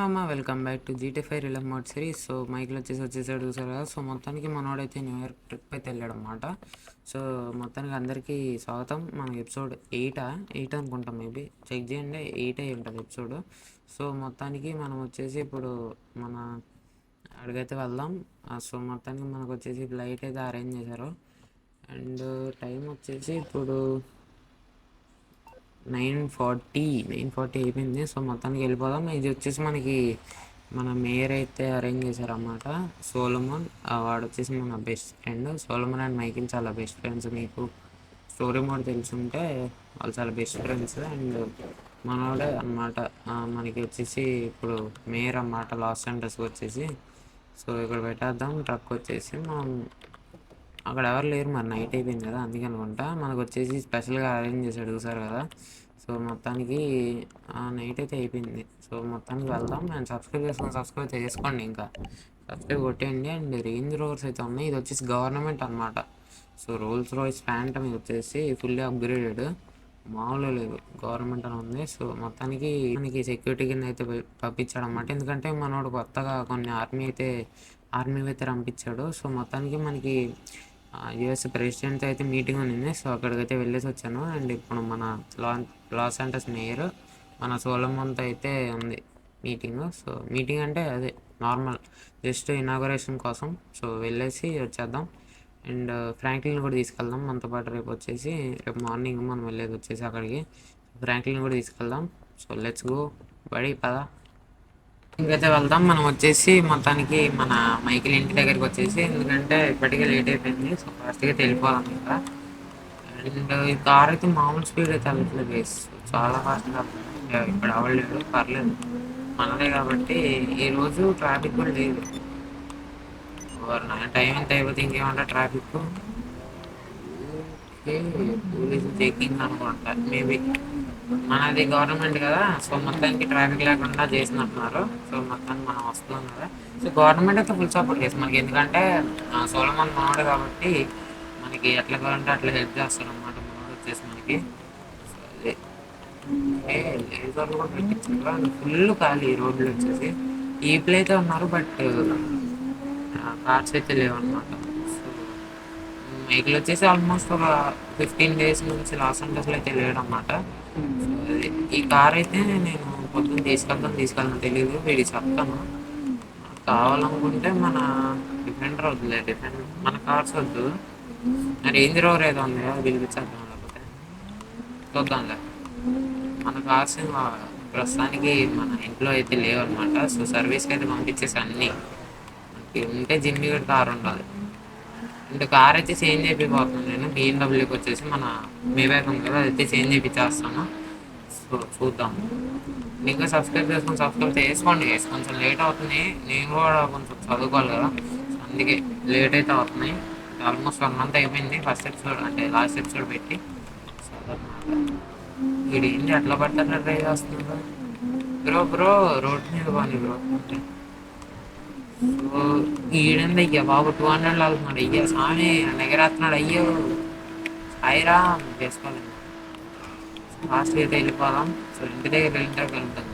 అమ్మ welcome back to జీటీ5 real mode series. So మైక్లో వచ్చేసాడు చూసారు కదా. సో మొత్తానికి మనోడైతే న్యూ ఇయర్ ట్రిప్ అయితే వెళ్ళాడు అనమాట. సో మొత్తానికి అందరికీ స్వాగతం. మన ఎపిసోడ్ 8 అనుకుంటాం, మేబీ చెక్ చేయండి, 8 అయి ఉంటుంది ఎపిసోడ్. సో మొత్తానికి మనం వచ్చేసి ఇప్పుడు మన అడిగైతే వెళ్దాం. సో మొత్తానికి మనకు వచ్చేసి లైట్ అయితే అరేంజ్ చేశారు. అండ్ టైం వచ్చేసి ఇప్పుడు 9:40 అయిపోయింది. సో మొత్తానికి వెళ్ళిపోదాం. ఇది వచ్చేసి మనకి మన మేయర్ అయితే అరేంజ్ చేశారన్నమాట, సోలమన్. వాడు వచ్చేసి మన best friend. Solomon and Michael చాలా బెస్ట్ ఫ్రెండ్స్. మీకు స్టోరీ మోడ్ తెలుసుంటే వాళ్ళు చాలా బెస్ట్ ఫ్రెండ్స్. అండ్ మనోడే అనమాట మనకి వచ్చేసి ఇప్పుడు మేయర్ అన్నమాట లాస్ ఏంజల్స్కి వచ్చేసి. సో ఇక్కడ పెట్టేద్దాం ట్రక్ వచ్చేసి. మనం అక్కడ ఎవరు లేరు, మరి నైట్ అయిపోయింది కదా, అందుకే అనుకుంటా మనకు వచ్చేసి స్పెషల్గా అరేంజ్ చేశాడు చూసారు కదా. సో మొత్తానికి నైట్ అయితే అయిపోయింది. సో మొత్తానికి వెళ్దాం. నేను సబ్స్క్రైబ్ చేసుకోండి, ఇంకా సబ్స్క్రైబ్ కొట్టేయండి. అండ్ రేంజ్ రోవర్స్ అయితే ఉన్నాయి. ఇది వచ్చేసి గవర్నమెంట్ అనమాట. సో రోల్స్ రాయ్స్ ఫ్యాంటమ్ ఇది వచ్చేసి ఫుల్లీ అప్గ్రేడెడ్, మామూలు లేదు, గవర్నమెంట్ అని ఉంది. సో మొత్తానికి మనకి సెక్యూరిటీ కింద అయితే పంపించాడు అనమాట. ఎందుకంటే మనోడు కొత్తగా కొన్ని ఆర్మీ అయితే పంపించాడు. సో మొత్తానికి మనకి యుఎస్ ప్రెసిడెంట్ అయితే మీటింగ్ ఉంది. సో అక్కడికైతే వెళ్ళేసి వచ్చాను. అండ్ ఇప్పుడు మన లాస్ ఏంజల్స్ మేయర్ మన సోలమన్తో అయితే ఉంది మీటింగ్. సో మీటింగ్ అంటే అదే నార్మల్, జస్ట్ ఇనాగరేషన్ కోసం. సో వెళ్ళేసి వచ్చేద్దాం. అండ్ ఫ్రాంక్లిన్ కూడా తీసుకెళ్దాం మనతో పాటు. రేపు మార్నింగ్ మనం వెళ్ళేది వచ్చేసి అక్కడికి. ఫ్రాంక్లిన్ కూడా తీసుకెళ్దాం. సో లెట్స్ గో బడి పద. ఇంకైతే వెళ్దాం. మనం వచ్చేసి మొత్తానికి మన మైకిల్ ఇంటి దగ్గరికి వచ్చేసి, ఎందుకంటే ఇప్పటికే లేట్ అయిపోయింది. సో ఫాస్ట్గా వెళ్ళిపోదాం ఇంకా. అండ్ ఈ కార్ అయితే మామూలు స్పీడ్ అయితే వెళ్ళట్లేదు గైస్, చాలా ఫాస్ట్గా. ఇప్పుడు అవ్వలేదు, పర్లేదు, మనదే కాబట్టి ఈరోజు ట్రాఫిక్ కూడా లేదు. టైం ఎంత అయిపోతే ఇంకేమంటా ట్రాఫిక్. పోలీసు చెకింగ్ అనుకుంటా మేబీ. మనది గవర్నమెంట్ కదా, సో మొత్తానికి ట్రాఫిక్ లేకుండా చేసినట్టున్నారు. సో మొత్తానికి మనం వస్తున్నాం కదా. సో గవర్నమెంట్ అయితే ఫుల్ సపోర్ట్ చేసి మనకి, ఎందుకంటే సోలమన్ మనోడు కాబట్టి మనకి ఎట్లా కావాలంటే అట్లా హెల్ప్ చేస్తారు అనమాట. మనోడు వచ్చేసి మనకి లేజర్లు కూడా పెట్టించారు. ఫుల్ ఖాళీ ఈ రోడ్లు వచ్చేసి. ఈపులు అయితే ఉన్నారు, బట్ కార్స్ అయితే లేవు అనమాట. సో మైకిల్ వచ్చేసి ఆల్మోస్ట్ ఒక 15 days నుంచి లాస్ ఏంజల్స్లో అయితే లేడు అనమాట. ఈ కార్ అయితే నేను పొద్దున్న తీసుకెళ్తాను తెలియదు, వీడికి చెప్తాను. కావాలనుకుంటే మన డిఫెండర్ వద్దులే, మన కార్స్ వద్దు, రేంజ్ రోవర్ ఏదో ఉంది అది పిలిపించేద్దాం, లేకపోతే చూద్దాంలే. మన కార్స్ ప్రస్తుతానికి మన ఇంట్లో అయితే లేవు అనమాట. సో సర్వీస్కి అయితే పంపించేసి అన్నీ మనకి ఉంటే జిమ్మి కూడా కార్ ఉండాలి. అంటే కార్ అయితే చేంజ్ అయిపోతున్నాను నేను. బిఎండబ్ల్యూకి వచ్చేసి మన మేబ్యాక్ ఉంది కదా, అదైతే చేంజ్ అయిపోతాను. సో చూద్దాం. ఇంకా సబ్స్క్రైబ్ చేసుకోండి. కొంచెం లేట్ అవుతుంది, నేను కూడా కొంచెం చదువుకోవాలి కదా, అందుకే లేట్ అయితే అవుతున్నాయి. ఆల్మోస్ట్ 1 month అయిపోయింది ఫస్ట్ ఎపిసోడ్, అంటే లాస్ట్ ఎపిసోడ్ పెట్టి. వీడు ఏంటి అట్లా పడతాడు, ట్రై చేస్తున్నాడు. బ్రో రోడ్ మీద పోనీ బ్రో. సో ఈడండి అయ్యా బాబు 200 లాగుతున్నాడు. అయ్యా స్వామి ఎగరేస్తున్నాడు. అయ్యో సాయిరా చేసుకోలేదు. ఫాస్ట్గా అయితే వెళ్ళిపోదాం. సో ఇంటి దగ్గర వెళ్ళిన తర్వాత వెళ్తాం.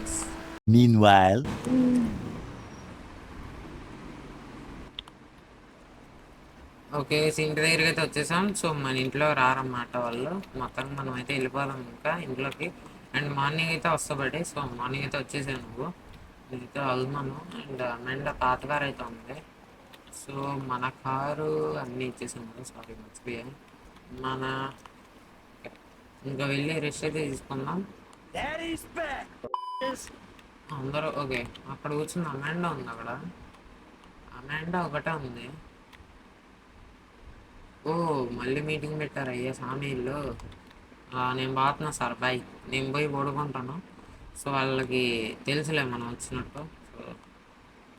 Meanwhile, ఓకే, ఇంటి దగ్గరికి అయితే వచ్చేసాం. సో మన ఇంట్లో రారన్నమాట వాళ్ళు. మొత్తం మనం అయితే వెళ్ళిపోదాం ఇంకా ఇంట్లోకి. అండ్ మార్నింగ్ అయితే వస్తాబట్టి, సో మార్నింగ్ అయితే వచ్చేసాను నువ్వు, నేనైతే వెళ్తున్నాను. అండ్ అమ్మాయి పాత కారు అయితే ఉంది. సో మన కారు అన్నీ ఇచ్చేసాము. సారీ మర్చిపోయాను. మన ఇంకా వెళ్ళి రెస్ట్ అయితే తీసుకుందాం అందరూ. ఓకే, అక్కడ కూర్చుంది అమాండా ఉంది. అక్కడ అమాండా ఒకటే ఉంది. ఓ మళ్ళీ మీటింగ్ పెట్టారు. అయ్యా స్వామి ఇల్లు. నేను పోతున్నా సార్, బాయ్, నేను పోయి పడుకుంటాను. సో వాళ్ళకి తెలుసులే మనం వచ్చినట్టు. సో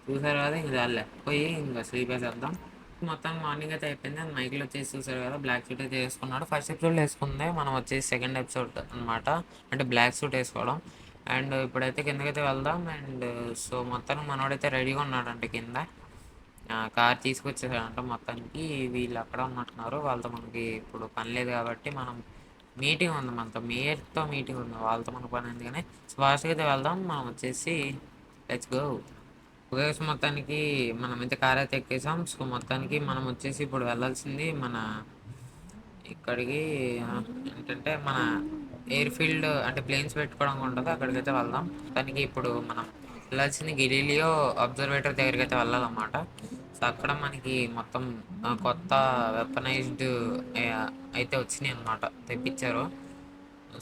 చూసారు కదా, ఇంక చాలే, పోయి ఇంకా స్లీప్ వేసేద్దాం. మొత్తం మార్నింగ్ అయితే అయిపోయింది. మైకిల్ వచ్చేసి చూసారు కదా, బ్లాక్ సూట్ అయితే వేసుకున్నాడు. ఫస్ట్ ఎపిసోడ్ వేసుకుంది, మనం వచ్చేసి సెకండ్ ఎపిసోడ్ అనమాట, అంటే బ్లాక్ సూట్ వేసుకోవడం. అండ్ ఇప్పుడైతే కిందకైతే వెళ్దాం. అండ్ సో మొత్తం మనోడైతే రెడీగా ఉన్నాడంటే కింద కార్ తీసుకొచ్చేసాడంట. మొత్తానికి వీళ్ళు అక్కడ ఉన్నట్టున్నారు. వాళ్ళతో మనకి ఇప్పుడు పని లేదు కాబట్టి, మనం మీటింగ్ ఉంది, మనతో మేయర్తో మీటింగ్ ఉంది, వాళ్ళతో మనకు పని ఉంది. కానీ ఫాస్ట్గా అయితే వెళ్దాం. మనం వచ్చేసి లెట్స్ గో. ఓకే సో మొత్తానికి మనం అయితే కార్ అయితే ఎక్కేసాం. సో మొత్తానికి మనం వచ్చేసి ఇప్పుడు వెళ్ళాల్సింది మన ఇక్కడికి ఏంటంటే మన ఎయిర్ ఫీల్డ్ అంటే ప్లేన్స్ పెట్టుకోవడం ఉంటుంది, అక్కడికైతే వెళ్దాం. దానికి ఇప్పుడు మనం వెళ్ళాల్సింది గెలీలియో అబ్జర్వేటర్ దగ్గరికి అయితే వెళ్ళాలన్నమాట. సో అక్కడ మనకి మొత్తం కొత్త వెపనైజ్డ్ అయితే వచ్చినాయి అన్నమాట, తెప్పించారు.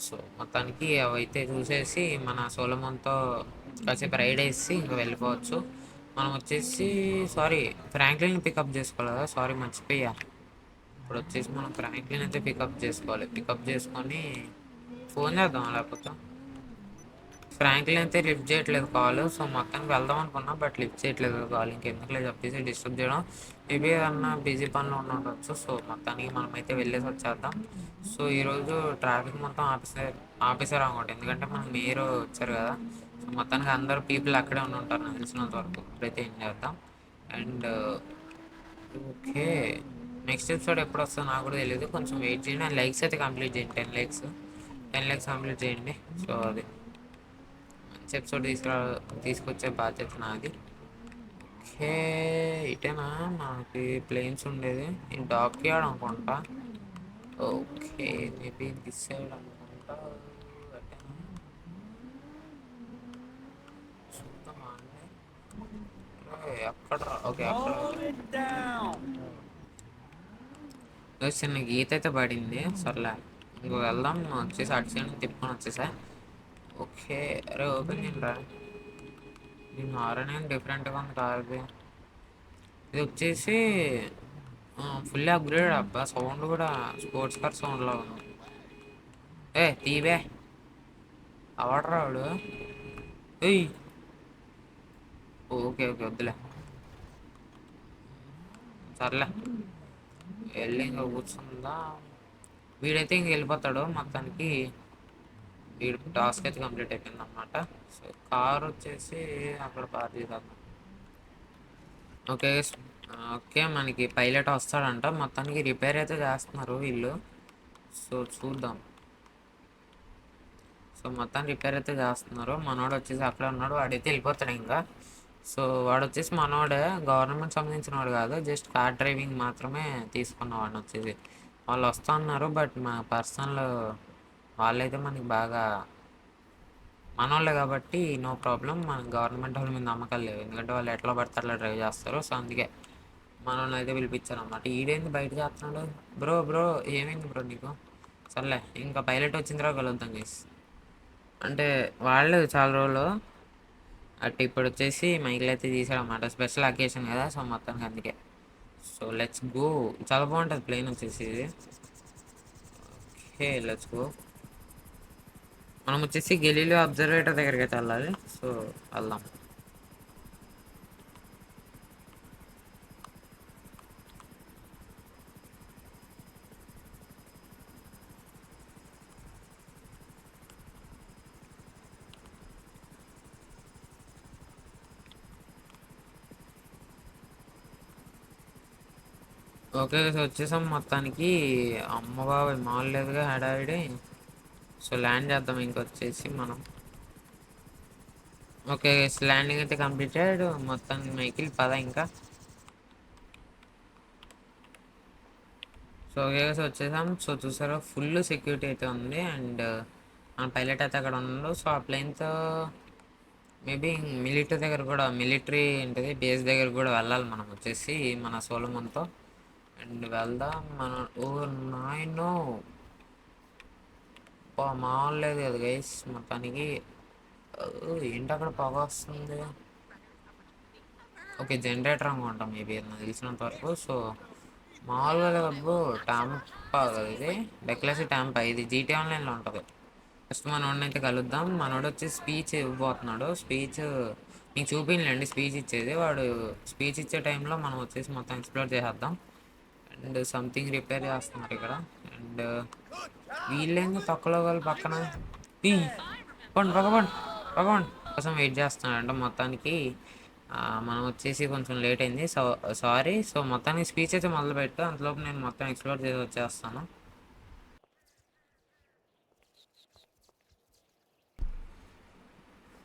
సో మొత్తానికి అవైతే చూసేసి మన సోలమన్తో కాసేపు రైడ్ వేసి ఇంకా వెళ్ళిపోవచ్చు. మనం వచ్చేసి సారీ ఫ్రాంక్లిన్ పికప్ చేసుకోవాలి కదా, సారీ మర్చిపోయా. ఇప్పుడు వచ్చేసి మనం ఫ్రాంక్లిన్ అయితే పికప్ చేసుకోవాలి. పికప్ చేసుకొని ఫోన్ చేద్దాం, లేకపోతే ఫ్రాంక్లిన్ అయితే లిఫ్ట్ చేయట్లేదు కాల్. సో మొత్తానికి వెళ్దాం అనుకున్నా, బట్ లిఫ్ట్ చేయట్లేదు కాల్. ఇంకెందుకులే చెప్పేసి డిస్టర్బ్ చేయడం, మేబీ ఏమన్నా బిజీ పనిలో ఉండొచ్చు. సో మొత్తానికి మనం అయితే వెళ్ళేసి వచ్చేద్దాం. సో ఈరోజు ట్రాఫిక్ మొత్తం ఆపేసారు అనమాట, ఎందుకంటే మనకు మేయర్ వచ్చారు కదా. సో మొత్తానికి అందరూ పీపుల్ అక్కడే ఉండి ఉంటారు నాకు తెలిసినంత వరకు. ఇప్పుడైతే ఏం చేద్దాం. అండ్ ఓకే, నెక్స్ట్ ఎపిసోడ్ ఎప్పుడు వస్తుందో నాకు కూడా తెలియదు, కొంచెం వెయిట్ చేయండి. అండ్ లైక్స్ అయితే కంప్లీట్ చేయండి, 10 లైక్స్ కంప్లీట్ చేయండి. సో అది మంచి ఎపిసోడ్ తీసుకొచ్చే బాధ్యత నాది. ఓకే, ఇటేనా మనకి ప్లేన్స్ ఉండేది, ఈ డాక్ యార్డ్ అనుకుంటా. ఓకే మేబీ దిస్ సైడ్ అనుకుంటా. అటేనా చూద్దామా అండి. అక్కడ ఓకే అక్కడ చిన్న గీత అయితే పడింది. సర్లే ఇంకో వెళ్దాం. వచ్చేసి అటు సైడ్ తిప్పుకొని వచ్చేసా. ఓకే అరే ఓపెన్ చేయండిరా. దీని హారన్ ఏం డిఫరెంట్గా ఉంది కార్ది. ఇది వచ్చేసి ఫుల్ అప్గ్రేడ్ అబ్బా, సౌండ్ కూడా స్పోర్ట్స్ కార్ సౌండ్లో ఉంది. ఏ తీవే అవడరా వాడు. ఏయ్ ఓకే ఓకే వద్దులే, సర్లే వెళ్ళి ఇంకా కూర్చుందా. వీడైతే ఇంక వెళ్ళిపోతాడు. మొత్తానికి వీడు టాస్క్ అయితే కంప్లీట్ అయిపోయింది అనమాట. సో కార్ వచ్చేసి అక్కడ పార్క్ చేద్దాం. ఓకే ఓకే మనకి పైలట్ వస్తాడంట. మొత్తానికి రిపేర్ అయితే చేస్తున్నారు వీళ్ళు. సో చూద్దాం. సో మొత్తం రిపేర్ అయితే చేస్తున్నారు. మనోడు వచ్చేసి అక్కడ ఉన్నాడు, వాడైతే వెళ్ళిపోతాడు ఇంకా. సో వాడు వచ్చేసి మనోడే, గవర్నమెంట్ సంబంధించిన వాడు కాదు, జస్ట్ కార్ డ్రైవింగ్ మాత్రమే తీసుకున్న వాడిని వచ్చేసి. వాళ్ళు వస్తా అన్నారు, బట్ మా పర్సనల్ వాళ్ళైతే మనకి బాగా మనోళ్ళే కాబట్టి నో ప్రాబ్లం. మన గవర్నమెంట్ వాళ్ళ మీద నమ్మకాలు లేవు, ఎందుకంటే వాళ్ళు ఎట్లా పడితే అట్లా డ్రైవ్ చేస్తారు. సో అందుకే మనోళ్ళని అయితే పిలిపించారు అన్నమాట. ఈడేంది బయట చేస్తున్నాడు. బ్రో బ్రో ఏమైంది బ్రో నీకు. సర్లే ఇంకా పైలట్ వచ్చిన తర్వాత కలుద్దాం గైస్. అంటే వాళ్ళు చాలా రోజులు అటు ఇప్పుడు వచ్చేసి మైకిల్ అయితే తీసాడు అన్నమాట, స్పెషల్ అకేషన్ కదా. సో మొత్తానికి అందుకే. So let's go. చాలా బాగుంటుంది ప్లేన్ వచ్చేసి ఇది. Okay let's go. మనం వచ్చేసి గెలీలో అబ్జర్వేటర్ దగ్గరికి అయితే వెళ్ళాలి. సో వెళ్దాం. ఓకే సో వచ్చేసాం మొత్తానికి. అమ్మ బాబాయ్ మాల్ లేదుగా హడావిడి. సో ల్యాండ్ చేద్దాం ఇంకొచ్చేసి మనం. ఓకే ల్యాండింగ్ అయితే కంప్లీటెడ్. మొత్తానికి మైకిల్ పద ఇంకా. సో ఓకే సో వచ్చేసాం. సో చూసారా ఫుల్ సెక్యూరిటీ అయితే ఉంది. అండ్ మన పైలట్ అయితే అక్కడ ఉన్నాడు. సో ఆ ప్లేన్తో మేబీ మిలిటరీ దగ్గర కూడా, మిలిటరీ ఏంటిది బేస్ దగ్గర కూడా వెళ్ళాలి మనం వచ్చేసి మన సోలమన్తో. అండ్ వెళ్దాం మన. ఓ నాయనో మావలేదు కదా గైస్ మొత్తానికి. ఏంటి అక్కడ పొగ వస్తుంది. ఓకే జనరేటర్ అనుకుంటాం మేబీ నాకు తెలిసినంత వరకు. సో మామూలుగా డబ్బు ట్యాంపా కదా ఇది, డెక్లసీ ట్యాంపా ఇది జీటీ ఆన్లైన్లో ఉంటుంది. ఫస్ట్ మనోడిని అయితే కలుద్దాం. మనోడు వచ్చి స్పీచ్ ఇవ్వబోతున్నాడు. స్పీచ్ మీకు చూపించలేండి స్పీచ్ ఇచ్చేది. వాడు స్పీచ్ ఇచ్చే టైంలో మనం వచ్చేసి మొత్తం ఎక్స్ప్లోర్ చేసేద్దాం. అండ్ సంథింగ్ రిపేర్ చేస్తున్నారు ఇక్కడ. అండ్ వీళ్ళేంది తక్కువలో వాళ్ళు పక్కన పండి పగవండి పగవండి కోసం వెయిట్ చేస్తున్నాడంట. మొత్తానికి మనం వచ్చేసి కొంచెం లేట్ అయింది. So sorry. సో మొత్తానికి స్పీచ్ అయితే మొదలుపెట్టు, అంతలోపు నేను మొత్తం ఎక్స్ప్లోర్ చేసి వచ్చేస్తాను.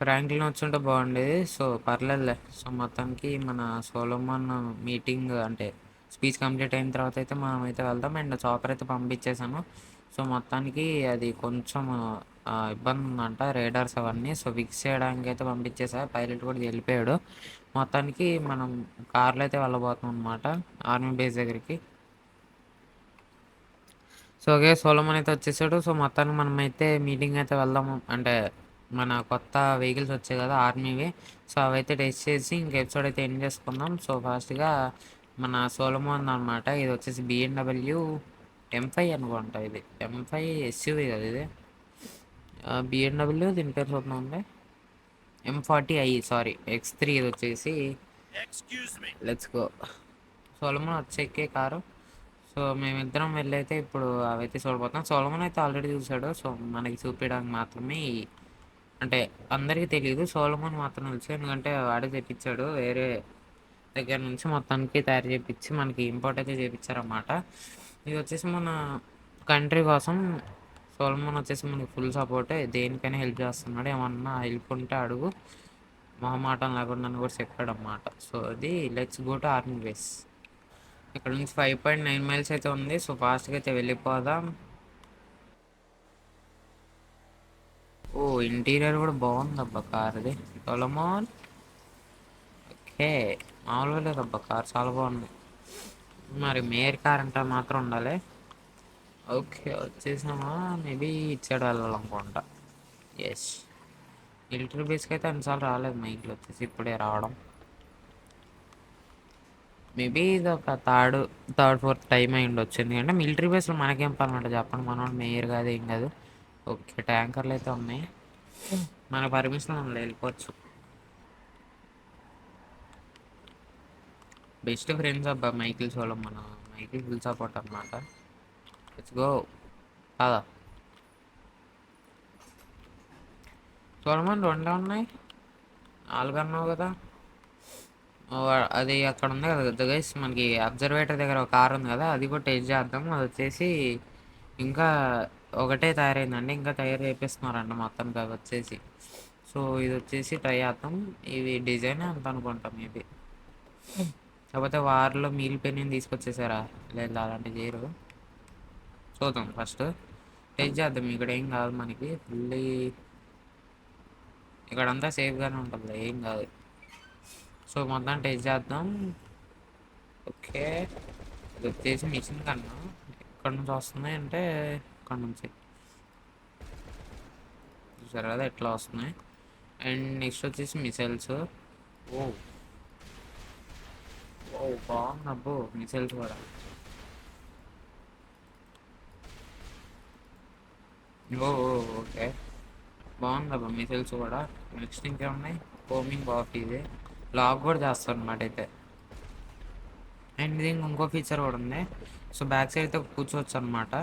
ఫ్రాంక్లిన్ వచ్చుంటే బాగుండేది. సో పర్లేదులే. సో మొత్తానికి మన సోలోమన్ మీటింగ్ అంటే స్పీచ్ కంప్లీట్ అయిన తర్వాత అయితే మనం అయితే వెళ్దాం. అండ్ చాపర్ అయితే పంపించేసాను. సో మొత్తానికి అది కొంచెం ఇబ్బంది ఉందంట రేడార్స్ అవన్నీ. సో ఫిక్స్ చేయడానికి అయితే పంపించేసా. పైలట్ కూడా వెళ్ళిపోయాడు. మొత్తానికి మనం కార్లో అయితే వెళ్ళబోతున్నాం అనమాట ఆర్మీ బేస్ దగ్గరికి. సో ఓకే, సోలోమన్ అయితే వచ్చేసాడు. సో మొత్తానికి మనం అయితే మీటింగ్ అయితే వెళ్దాము. అంటే మన కొత్త వెహికల్స్ వచ్చాయి కదా ఆర్మీవి. సో అవైతే టెస్ట్ చేసి ఇంక ఎపిసోడ్ అయితే ఎండ్ చేసుకుందాం. సో ఫాస్ట్గా మన సోలోమన్ అనమాట. ఇది వచ్చేసి బిఎండబ్ల్యూ M5 అనుకుంటా. ఇది M5 SUV కదా ఇది. బిఎండబ్ల్యూ దీని పేరు చూద్దాం అంటే M40i, సారీ X3. ఇది వచ్చేసి లెట్స్ గో. సోలోమన్ వచ్చేకే కారు. సో మేమిద్దరం వెళ్ళైతే ఇప్పుడు అవైతే చూడబోతున్నాం. సోలోమన్ అయితే ఆల్రెడీ చూసాడు. సో మనకి చూపించడానికి మాత్రమే అంటే అందరికీ తెలియదు. సోలోమన్ మాత్రం తెలుసు, ఎందుకంటే వాడే తెప్పించాడు వేరే దగ్గర నుంచి. మొత్తానికి తయారు చేయించి మనకి ఇంపోర్ట్ అయితే చేయించారన్నమాట. ఇది వచ్చేసి మన కంట్రీ కోసం సోలోమన్ వచ్చేసి మనకి ఫుల్ సపోర్ట్. దేనికైనా హెల్ప్ చేస్తున్నాడు. ఏమన్నా హెల్ప్ ఉంటే అడుగు, మొహమాటం లేకుండా అని కూడా చెప్పాడు అన్నమాట. సో అది let's go to army base. ఇక్కడ నుంచి 5.9 మైల్స్ అయితే ఉంది. సో ఫాస్ట్గా అయితే వెళ్ళిపోదాం. ఓ ఇంటీరియర్ కూడా బాగుంది అబ్బా కార్ది. సొలమోన్ ఓకే, మామూలుగా లేదు అబ్బా కార్, చాలా బాగుంది. మరి మేయర్ కార్ అంటే మాత్రం ఉండాలి. ఓకే వచ్చేసామా. మేబీ ఇచ్చాడు వెళ్ళాలనుకుంటా. ఎస్, మిలిటరీ బేస్కి అయితే అన్నిసార్లు రాలేదు మైక్లో, వచ్చేసి ఇప్పుడే రావడం. మేబీ ఇది ఒక థర్డ్ ఫోర్త్ టైం అయి ఉండొచ్చు. ఎందుకంటే మిలిటరీ బేస్లో మనకేం పని ఉంటుంది చెప్పండి, మనోడు మేయర్ కాదు ఏం కాదు. ఓకే ట్యాంకర్లు అయితే ఉన్నాయి, మన పర్మిషన్ మనం వెళ్ళిపోవచ్చు. బెస్ట్ ఫ్రెండ్స్ అబ్బా మైకిల్ సోలం. మన మైకిల్ ఫుల్ సపోర్ట్ అనమాట. Let's go. కాదా సోలమన్ రెండే ఉన్నాయి, 4 అన్నావు కదా. అది అక్కడ ఉంది కదా గైస్, మనకి అబ్జర్వేటర్ దగ్గర ఒక కార్ ఉంది కదా, అది కూడా టెస్ట్ చేద్దాం. అది వచ్చేసి ఇంకా ఒకటే తయారైందండి, ఇంకా తయారు చేపిస్తున్నారండి మొత్తానికి అవి వచ్చేసి. సో ఇది వచ్చేసి ట్రై చేద్దాం. ఇది డిజైన్ అంత అనుకుంటాం మేబీ. కాకపోతే వారిలో మీల్ పెన్ తీసుకొచ్చేసారా, లేదు అలాంటి చేయరు. చూద్దాం ఫస్ట్ టెస్ట్ చేద్దాం. ఇక్కడ ఏం కాదు మనకి, ఫుల్లీ ఇక్కడంతా సేఫ్గానే ఉంటుంది, ఏం కాదు. సో మొత్తం టెస్ట్ చేద్దాం. ఓకే ఇది వచ్చేసి మిషన్ కన్నా ఇక్కడ నుంచి వస్తున్నాయి అంటే ఇక్కడ నుంచి చూసారు కదా ఎట్లా వస్తున్నాయి. అండ్ నెక్స్ట్ వచ్చేసి మిసైల్స్. ఓ ఓ బాగుంది అబ్బో మిసైల్స్ కూడా. ఓ ఓకే బాగుంది అబ్బా మిసైల్స్ కూడా. నెక్స్ట్ ఇంకేమున్నాయి, హోమింగ్ ఆఫ్ ఇది లాక్ కూడా చేస్తారు అనమాట అయితే. అండ్ దీనికి ఇంకో ఫీచర్ కూడా ఉంది. సో బ్యాక్ సైడ్ అయితే కూర్చోవచ్చు అనమాట.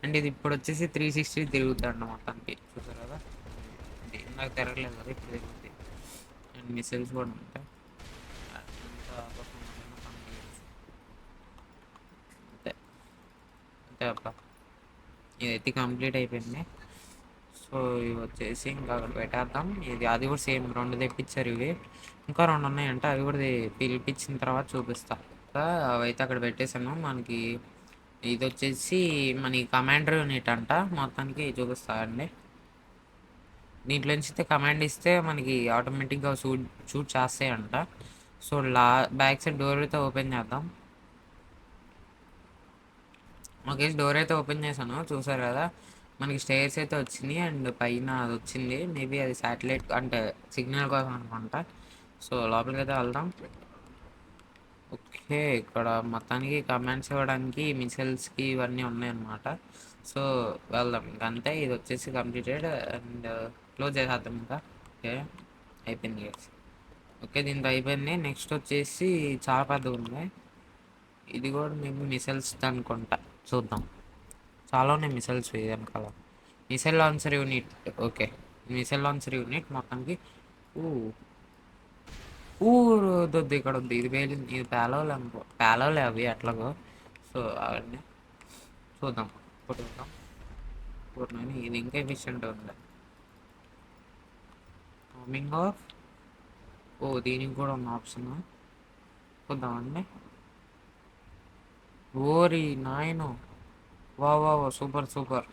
అండ్ ఇది ఇప్పుడు వచ్చేసి 360 తిరుగుతుంది అండి మొత్తానికి, చూసారు కదా. ఇది ఇందాక తిరగలేదు కదా, ఇప్పుడు తిరుగుతుంది. అండ్ మిసైల్స్ కూడా ఉంటాయి. అంతే అంతే అబ్బా, ఇదైతే కంప్లీట్ అయిపోయింది. సో ఇవి వచ్చేసి ఇంకా అక్కడ పెట్టేద్దాం. ఇది అది కూడా సేమ్ 2 తెప్పించారు ఇవి, ఇంకా 2 ఉన్నాయంటే అవి కూడా పిలిపించిన తర్వాత చూపిస్తా. అవైతే అక్కడ పెట్టేశాను. మనకి ఇది వచ్చేసి మన కమాండర్ యూనిట్ అంట, మొత్తానికి చూపిస్తా అండి. దీంట్లో నుంచి అయితే కమాండ్ ఇస్తే మనకి ఆటోమేటిక్గా షూట్ చేస్తాయంట. సో బ్యాక్ సైడ్ డోర్ అయితే ఓపెన్ చేద్దాం. ఓకే డోర్ అయితే ఓపెన్ చేశాను, చూసారు కదా. మనకి స్టేర్స్ అయితే వచ్చినాయి అండ్ పైన అది వచ్చింది. మేబీ అది శాటిలైట్ అంటే సిగ్నల్ కోసం అనుకుంటా. సో లోపలికి అయితే వెళ్దాం. ఓకే ఇక్కడ మొత్తానికి కమాండ్స్ ఇవ్వడానికి మిసైల్స్కి ఇవన్నీ ఉన్నాయన్నమాట. సో వెళ్దాం ఇంకా అంతే. ఇది వచ్చేసి కంప్లీటెడ్ అండ్ క్లోజ్ చేసేద్దాం ఇంకా. ఓకే అయిపోయింది గైస్. ఓకే దీంతో అయిపోయింది. నెక్స్ట్ వచ్చేసి చాలా పెద్దగా ఉంది. ఇది కూడా మేము మిసైల్స్ అనుకుంటా, చూద్దాం. చాలా ఉన్నాయి మిసైల్స్ ఇది వెనకాల. Missile launcher unit. Okay missile launcher unit మొత్తానికి. ఊ ఊరొద్దు ఇక్కడ ఉంది. ఇది పేలింది, ఇది పేలవలే అనుకో, పేలవలే అవి ఎట్లాగో. సో అవన్నీ చూద్దాం ఇప్పుడు చూద్దాం. పూర్ణని ఇది ఇంకా ఎఫిషియెంట్ ఉంది. Roaming of. ఓ దీనికి కూడా ఉన్న ఆప్షన్ చూద్దామండి. ఓరి నాయను, వా వా వా, సూపర్ సూపర్.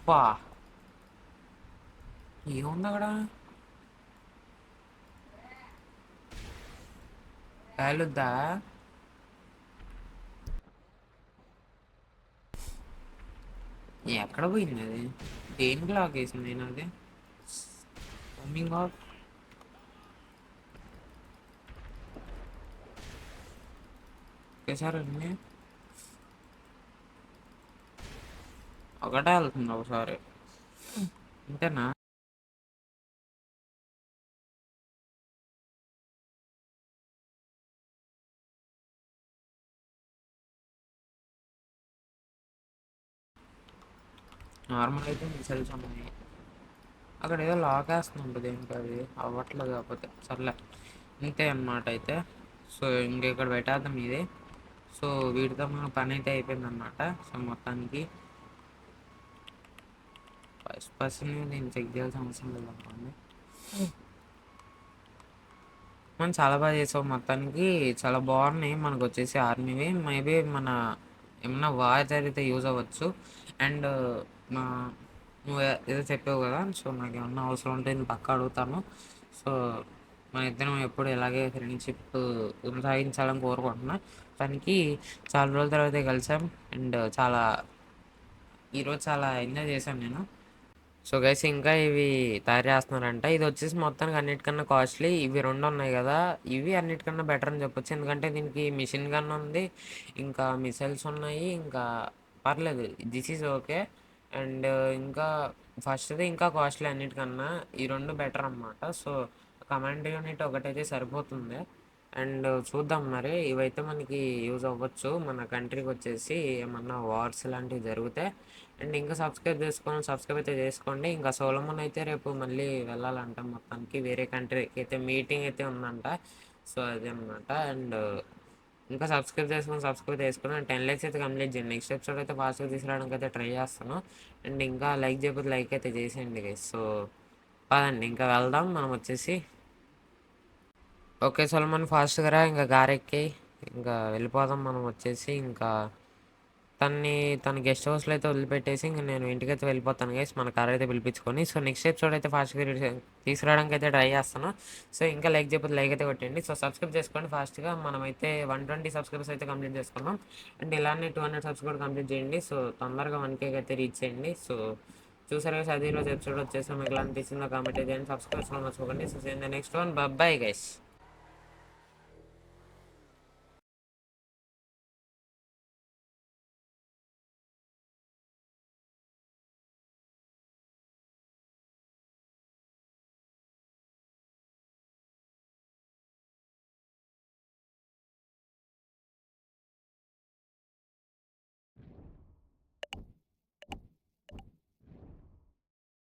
బా, ఏముంది అక్కడ? కాలుద్దా? ఎక్కడ పోయింది అది? దేనికి లాక్ వేసింది నేను అది? Roaming of. ఒకేసారి అన్నీ ఒకటే వెళ్తుంది ఒకసారి, అంతేనా? నార్మల్ అయితే మిసైల్స్ ఉన్నాయి. అక్కడ ఏదో లాక్ వేస్తుంది ఏంటి అది అవ్వట్లేదు, కాకపోతే సర్లే, ఇంతే అన్నమాట అయితే. సో ఇంక ఇక్కడ పెట్టేద్దాం ఇది. సో వీటితో మన పని అయితే అయిపోయింది అనమాట. సో మొత్తానికి ఫస్ట్ పర్సన్ నేను చెక్ చేయాల్సిన అవసరం లేదు అనుకోండి. మనం చాలా బాగా చేసాం మొత్తానికి. చాలా బాగున్నాయి మనకు వచ్చేసి ఆర్మీవి. మేబీ మన ఏమన్నా వార్ జరిగితే యూజ్ అవ్వచ్చు. అండ్ మా నువ్వు ఏదో చెప్పావు కదా, సో నాకు ఏమన్నా అవసరం ఉంటే నేను పక్కా అడుగుతాను. సో మన ఇద్దరం ఎప్పుడు ఇలాగే ఫ్రెండ్షిప్ కొనసాగించాలని కోరుకుంటున్నా. దానికి చాలా రోజుల తర్వాత కలిసాం. అండ్ ఈరోజు చాలా ఎంజాయ్ చేశాను నేను. సో గైస్ ఇంకా ఇవి తయారు చేస్తున్నారంట. ఇది వచ్చేసి మొత్తానికి అన్నిటికన్నా కాస్ట్లీ. ఇవి రెండు ఉన్నాయి కదా, ఇవి అన్నిటికన్నా బెటర్ అని చెప్పొచ్చు. ఎందుకంటే దీనికి మిషన్ గన్ ఉంది, ఇంకా మిసైల్స్ ఉన్నాయి, ఇంకా పర్లేదు, దిస్ ఈజ్ ఓకే. అండ్ ఇంకా ఫస్ట్ది ఇంకా కాస్ట్లీ అన్నిటికన్నా, ఈ రెండు బెటర్ అన్నమాట. సో కమాండ్ యూనిట్ ఒకటైతే సరిపోతుంది. అండ్ చూద్దాం మరి, ఇవైతే మనకి యూజ్ అవ్వచ్చు మన కంట్రీకి వచ్చేసి ఏమన్నా వార్స్ లాంటివి జరిగితే. అండ్ ఇంకా సబ్స్క్రైబ్ అయితే చేసుకోండి. ఇంకా సోలమన్ అయితే రేపు మళ్ళీ వెళ్ళాలంట, మొత్తానికి వేరే కంట్రీకి అయితే మీటింగ్ అయితే ఉందంట. సో అదే అనమాట. అండ్ ఇంకా సబ్స్క్రైబ్ చేసుకుని 10 లైక్స్ అయితే కంప్లీట్ చేయండి. నెక్స్ట్ ఎపిసోడ్ అయితే ఫాస్ట్గా తీసుకురావడానికి అయితే ట్రై చేస్తాను. అండ్ ఇంకా లైక్ చేయకపోతే లైక్ అయితే చేసేయండి గైస్. సో పదండి ఇంకా వెళ్దాం మనం వచ్చేసి. ఓకే సొలమన్ ఫాస్ట్గా రా, ఇంకా గారెక్కి ఇంకా వెళ్ళిపోదాం మనం వచ్చేసి. ఇంకా తన్ని తన గెస్ట్ హౌస్లో అయితే వదిలిపెట్టేసి ఇంక నేను ఇంటికైతే వెళ్ళిపోతాను గైస్, మన కార్ అయితే పిలిపించుకొని. సో నెక్స్ట్ ఎపిసోడ్ అయితే ఫాస్ట్గా తీసుకురావడానికి అయితే ట్రై చేస్తాను. సో ఇంకా లైక్ చేయకపోతే లైక్ అయితే కొట్టండి. సో సబ్స్క్రైబ్ చేసుకోండి ఫాస్ట్గా. మనమైతే 120 సబ్స్క్రైబర్స్ అయితే కంప్లీట్ చేసుకున్నాం. అండ్ ఇలానే 200 సబ్స్క్రైబర్ కంప్లీట్ చేయండి. సో తొందరగా 1K అయితే రీచ్ చేయండి. సో చూసారు కదా, అది ఈరోజు ఎపిసోడ్ వచ్చేసి మీకు ఎలా అనిపించిందో కామెంట్ చేయండి. సబ్స్క్రైబ్ చేసుకోవడం మర్చిపోకండి. So next one, bye guys.